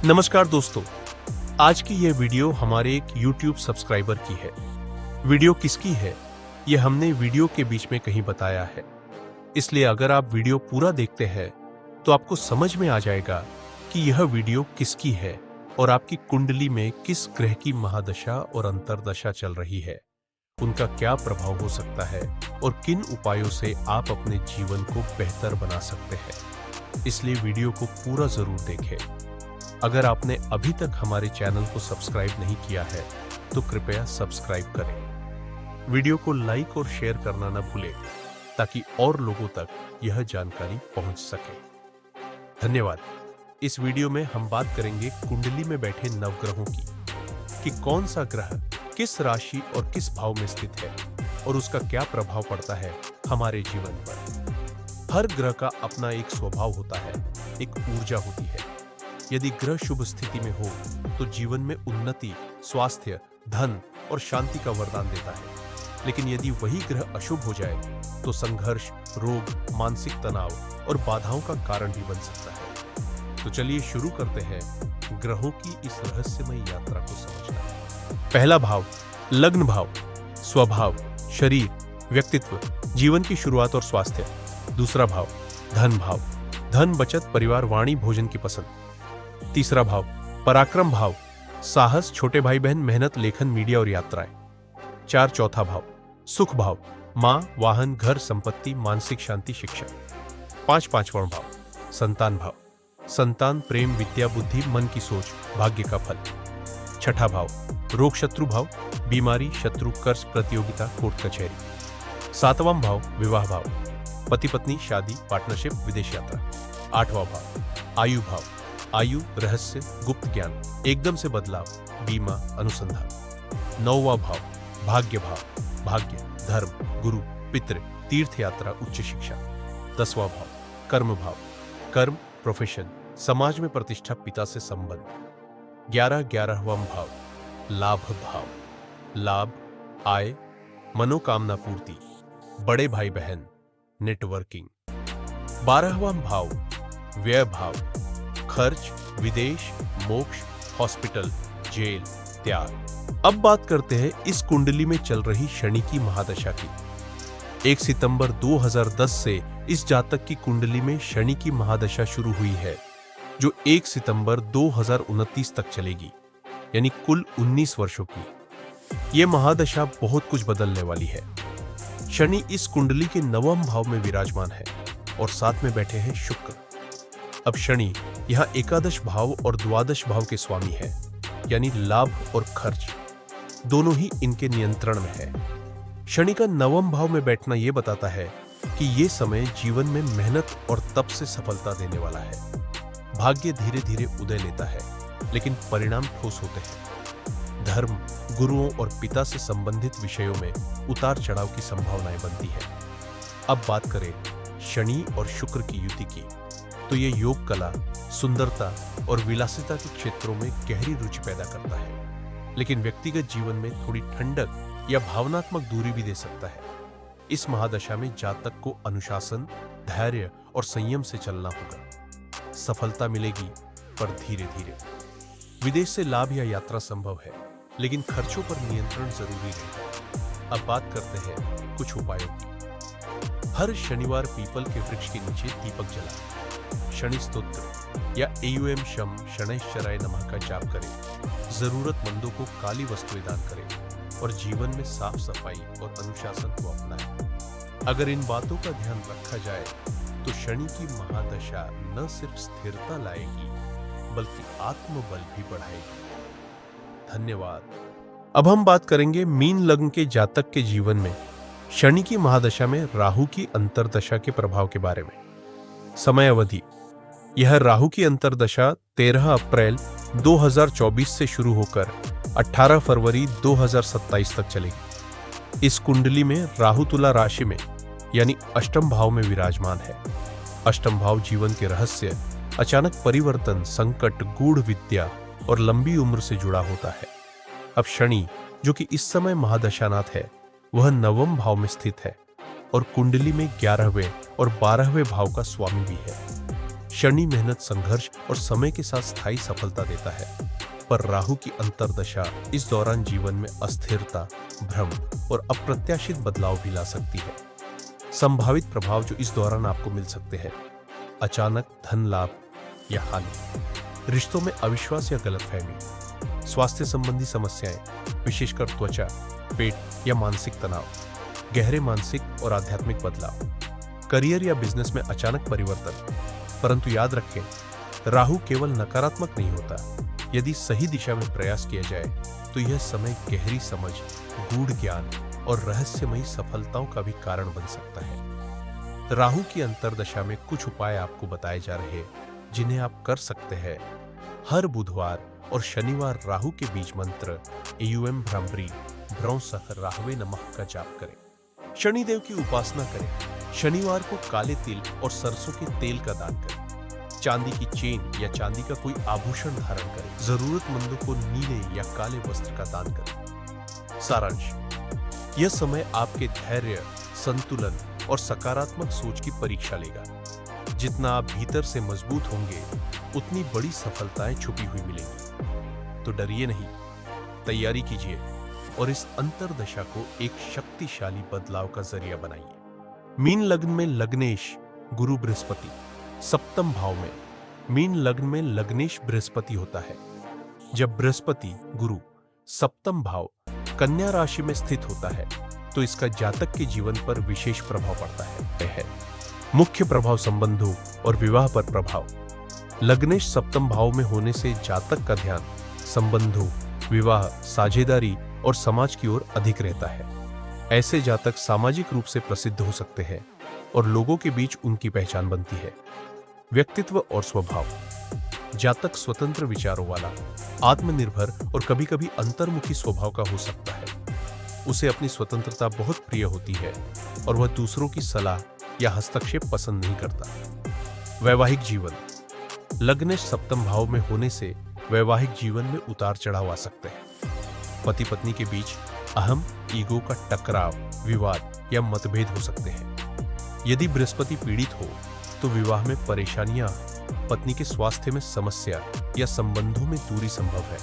नमस्कार दोस्तों, आज की यह वीडियो हमारे एक YouTube सब्सक्राइबर की है। वीडियो किसकी है यह हमने वीडियो के बीच में कहीं बताया है, इसलिए अगर आप वीडियो पूरा देखते हैं तो आपको समझ में आ जाएगा कि यह वीडियो किसकी है और आपकी कुंडली में किस ग्रह की महादशा और अंतरदशा चल रही है, उनका क्या प्रभाव हो सकता है और किन उपायों से आप अपने जीवन को बेहतर बना सकते हैं। इसलिए वीडियो को पूरा जरूर देखें। अगर आपने अभी तक हमारे चैनल को सब्सक्राइब नहीं किया है तो कृपया सब्सक्राइब करें। वीडियो को लाइक और शेयर करना न भूलें ताकि और लोगों तक यह जानकारी पहुंच सके। धन्यवाद। इस वीडियो में हम बात करेंगे कुंडली में बैठे नवग्रहों की कि कौन सा ग्रह किस राशि और किस भाव में स्थित है और उसका क्या प्रभाव पड़ता है हमारे जीवन पर। हर ग्रह का अपना एक स्वभाव होता है, एक ऊर्जा होती है। यदि ग्रह शुभ स्थिति में हो तो जीवन में उन्नति, स्वास्थ्य, धन और शांति का वरदान देता है, लेकिन यदि वही ग्रह अशुभ हो जाए तो संघर्ष, रोग, मानसिक तनाव और बाधाओं का कारण भी बन सकता है। तो चलिए शुरू करते हैं ग्रहों की इस रहस्यमय यात्रा को समझना। पहला भाव लग्न भाव, स्वभाव, शरीर, व्यक्तित्व, जीवन की शुरुआत और स्वास्थ्य। दूसरा भाव धन भाव, धन, बचत, परिवार, वाणी, भोजन की पसंद। तीसरा भाव पराक्रम भाव, साहस, छोटे भाई बहन, मेहनत, लेखन, मीडिया और यात्राएं। चौथा भाव सुख भाव, मां, वाहन, घर, संपत्ति, मानसिक शांति, शिक्षा। पांचवां भाव संतान भाव, संतान, प्रेम, विद्या, बुद्धि, मन की सोच, भाग्य का फल। छठा भाव रोग शत्रु भाव, बीमारी, शत्रु, कर्ज, प्रतियोगिता, कोर्ट कचहरी। सातवां भाव विवाह भाव, पति पत्नी, शादी, पार्टनरशिप, विदेश यात्रा। आठवां भाव आयु भाव, आयु, रहस्य, गुप्त ज्ञान, एकदम से बदलाव, बीमा, अनुसंधान। नौवां भाव भाग्य भाव, भाग्य, धर्म, गुरु, पितृ, तीर्थ यात्रा, उच्च शिक्षा। 10वां भाव कर्म भाव, कर्म, प्रोफेशन, समाज में प्रतिष्ठा, पिता से संबंध। 11वां भाव लाभ भाव, लाभ, आय, मनोकामना पूर्ति, बड़े भाई बहन, नेटवर्किंग। 12वां भाव व्यय भाव, खर्च, विदेश, मोक्ष, हॉस्पिटल, जेल, त्याग। अब बात करते हैं इस कुंडली में चल रही शनि की महादशा की। 1 सितंबर 2010 से इस जातक की कुंडली में शनि की महादशा शुरू हुई है, जो 1 सितंबर 2029 तक चलेगी, यानी कुल 19 वर्षों की। यह महादशा बहुत कुछ बदलने वाली है। शनि इस कुंडली के 9वें भाव में विराजमान है और साथ में बैठे हैं शुक्र। अब शनि यहां एकादश भाव और द्वादश भाव के स्वामी है, यानी लाभ और खर्च दोनों ही इनके नियंत्रण में है। शनि का 9वें भाव में बैठना यह बताता है कि यह समय जीवन में मेहनत और तप से सफलता देने वाला है। भाग्य धीरे धीरे उदय लेता है, लेकिन परिणाम ठोस होते हैं। धर्म, गुरुओं और पिता से संबंधित विषयों में उतार चढ़ाव की संभावनाएं बनती है। अब बात करें शनि और शुक्र की युति की, तो यह योग कला, सुंदरता और विलासिता के क्षेत्रों में गहरी रुचि पैदा करता है, लेकिन व्यक्तिगत जीवन में थोड़ी ठंडक या भावनात्मक दूरी भी दे सकता है। इस महादशा में जातक को अनुशासन, धैर्य और संयम से चलना होगा। सफलता मिलेगी, पर धीरे धीरे। विदेश से लाभ या यात्रा संभव है, लेकिन खर्चों पर नियंत्रण जरूरी है। अब बात करते हैं कुछ उपायों की। हर शनिवार पीपल के वृक्ष के नीचे दीपक जलाएं। शनि स्तोत्र या एयुएम शम शनैश्चराय नमः का जाप करें। जरूरतमंदों को काली वस्तुएं दान करें और जीवन में साफ सफाई और अनुशासन को अपनाएं। अगर इन बातों का ध्यान रखा जाए तो शनि की महादशा न सिर्फ स्थिरता लाएगी, बल्कि आत्मबल भी बढ़ाएगी। धन्यवाद। अब हम बात करेंगे मीन लग्न के जातक के जीवन में शनि की महादशा में राहु की अंतरदशा के प्रभाव के बारे में। समय अवधि यह राहु की अंतरदशा 13 अप्रैल 2024 से शुरू होकर 18 फरवरी 2027 तक चलेगी। इस कुंडली में राहु तुला राशि में यानी अष्टम भाव में विराजमान है। अष्टम भाव जीवन के रहस्य, अचानक परिवर्तन, संकट, गूढ़ विद्या और लंबी उम्र से जुड़ा होता है। अब शनि, जो कि इस समय महादशानाथ है, वह 9वें भाव में स्थित है और कुंडली में 11वें और 12वें भाव का स्वामी भी है। शनि मेहनत, संघर्ष और समय के साथ स्थायी सफलता देता है, पर राहु की अंतर्दशा इस दौरान जीवन में अस्थिरता, भ्रम और अप्रत्याशित बदलाव भी ला सकती है। संभावित प्रभाव जो इस दौरान आपको मिल सकते हैं: अचानक धन लाभ या हानि, रिश्तों में अविश्वास या गलतफहमी, स्वास्थ्य संबंधी समस्याएं, विशेषकर त्वचा, पेट या मानसिक तनाव, गहरे मानसिक और आध्यात्मिक बदलाव, करियर या बिजनेस में अचानक परिवर्तन। परंतु याद रखें, राहु केवल नकारात्मक नहीं होता। यदि सही दिशा में प्रयास किया जाए तो यह समय गहरी समझ, गूढ़ ज्ञान और रहस्यमयी सफलताओं का भी कारण बन सकता है। राहु की अंतर्दशा में कुछ उपाय आपको बताए जा रहे हैं जिन्हें आप कर सकते हैं। हर बुधवार और शनिवार राहु के बीज मंत्र एयुएम भ्रामरी भ्रौ सह राहवे नमः का जाप करें। शनिदेव की उपासना करें। शनिवार को काले तिल और सरसों के तेल का दान करें। चांदी की चेन या चांदी का कोई आभूषण धारण करें। जरूरतमंदों को नीले या काले वस्त्र का दान करें। सारांश: यह समय आपके धैर्य, संतुलन और सकारात्मक सोच की परीक्षा लेगा। जितना आप भीतर से मजबूत होंगे, उतनी बड़ी सफलताएं छुपी हुई मिलेंगी। तो डरिए नहीं, तैयारी कीजिए और इस अंतर्दशा को एक शक्तिशाली बदलाव का जरिया बनाइए। मीन लग्न में लग्नेश गुरु बृहस्पति, सप्तम भाव में मीन लग्न में लग्नेश बृहस्पति होता है। जब बृहस्पति गुरु सप्तम भाव कन्या राशि में स्थित होता है तो इसका जातक के जीवन पर विशेष प्रभाव पड़ता है। मुख्य प्रभाव संबंधों और विवाह पर प्रभाव। लग्नेश सप्तम भाव में होने से जातक का ध्यान संबंधों, विवाह, साझेदारी और समाज की ओर अधिक रहता है। ऐसे जातक सामाजिक रूप से प्रसिद्ध हो सकते हैं और लोगों के बीच उनकी पहचान बनती है। व्यक्तित्व और स्वभाव। जातक स्वतंत्र विचारों वाला, आत्मनिर्भर और कभी-कभी अंतर्मुखी स्वभाव का हो सकता है। उसे अपनी स्वतंत्रता बहुत प्रिय होती है और वह दूसरों की सलाह या हस्तक्षेप पसंद नहीं करता। वैवाहिक जीवन। लग्नेश सप्तम भाव में होने से वैवाहिक जीवन में उतार चढ़ाव आ सकते हैं। पति पत्नी के बीच अहम ईगो का टकराव, विवाद या मतभेद हो सकते हैं। यदि बृहस्पति पीड़ित हो तो विवाह में परेशानियां, पत्नी के स्वास्थ्य में समस्या या संबंधों में दूरी संभव है।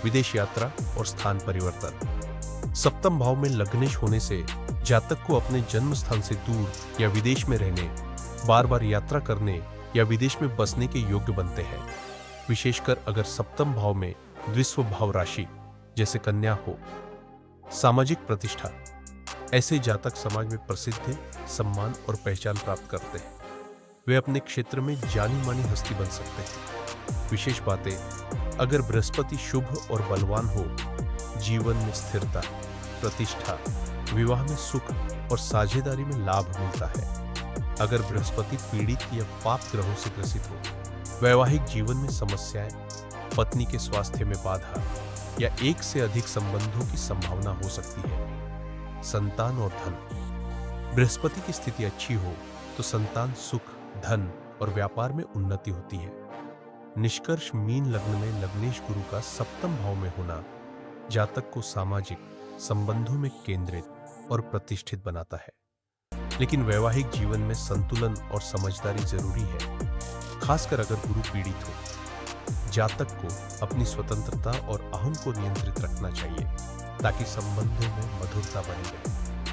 विदेश यात्रा और स्थान परिवर्तन। सप्तम भाव में लग्नेश होने से जातक को अपने जन्म स्थान से दूर या विदेश में रहने, बार बार यात्रा करने या विदेश में बसने के योग्य बनते हैं, विशेषकर अगर सप्तम भाव में द्विस्व भाव राशि जैसे कन्या हो। सामाजिक प्रतिष्ठा। ऐसे जातक समाज में प्रसिद्ध, सम्मान और पहचान प्राप्त करते हैं। वे अपने क्षेत्र में जानी मानी हस्ती बन सकते हैं। विशेष बातें: अगर बृहस्पति शुभ और बलवान हो, जीवन में स्थिरता, प्रतिष्ठा, विवाह में सुख और साझेदारी में लाभ मिलता है। अगर बृहस्पति पीड़ित या पाप ग्रहों से ग्रसित हो, वैवाहिक जीवन में समस्याएं, पत्नी के स्वास्थ्य में बाधा या एक से अधिक संबंधों की संभावना हो सकती है। संतान और धन। बृहस्पति की स्थिति अच्छी हो तो संतान सुख, धन और व्यापार में उन्नति होती है। निष्कर्ष: मीन लग्न में लग्नेश गुरु का सप्तम भाव में होना जातक को सामाजिक संबंधों में केंद्रित और प्रतिष्ठित बनाता है, लेकिन वैवाहिक जीवन में संतुलन और समझदारी जरूरी है, खासकर अगर गुरु पीड़ित हो। जातक को अपनी स्वतंत्रता और अहम को नियंत्रित रखना चाहिए ताकि संबंधों में मधुरता बनी रहे।